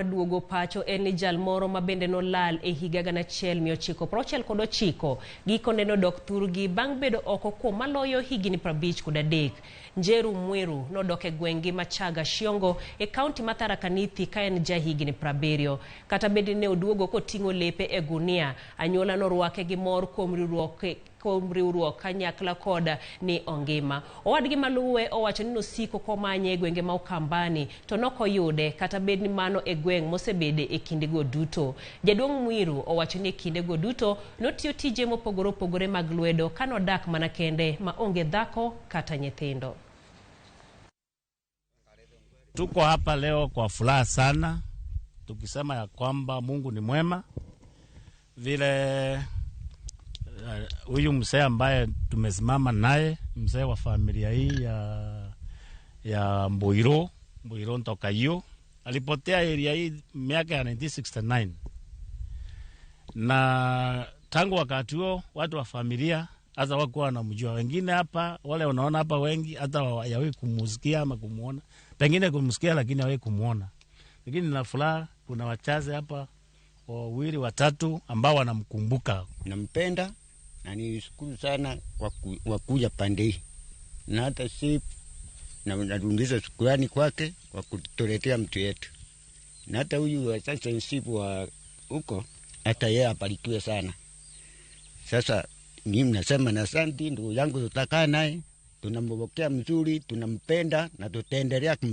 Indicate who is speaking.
Speaker 1: Duogo pacho en ni jal moro mabende no lal e higa gana achiel mia ochiko prochiel kod ochiko gikone nodok thurgi bang' bedo oko kuom maloyo higni 53. Njeru Mwiru nodok e gweng'gi Machaga Shiongo e kaunti ma Tharaka Nithi ka en ja higni 70. Kata bende ne oduogo koting'o lepe e gunia, anyuola norwake gi mor kuom riwruok kanyakla koda ni ongima. Owadgi maluwe owacho ni nosiko komanye e gwenge ma Ukambani to nokoyude, kata bed ni mano e gweng' mosebede e kindego duto. Jaduong' Mwiru owacho ni kindego duto notiyo tije mopogore opogore mag lwedo kanodak mana kende ma onge dhako kata nyithindo.
Speaker 2: Tuko hapa leo kwa furaha sana, tukisema ya kwamba Mungu ni mwema. Vile huyu mzee ambaye tumesimama naye, mzee wa familia hii ya Mboiro Ntokayo, alipotea area hii miaka ya 1969. Na tangu wakati huo watu wa familia hata wakuwa wanamjua. Wengine hapa, wale unaona hapa wengi hata hawajawahi kumusikia ama kumuona. Pengine kumusikia lakini hawajawahi kumuona. Lakini na furaha kuna wachache hapa wawili watatu ambao wanamkumbuka.
Speaker 3: Nampenda na nishukuru sana kwa kuja pande hii. Na hata si na narudisha shukrani kwake kwa kutuletea mtu yetu. Na hata huyu sasa nsibu wa huko hata yeye abarikiwe sana. Sasa mimi nasema na asante, ndugu yangu, tutakaa naye, tunampokea mzuri, tunampenda na tutaendelea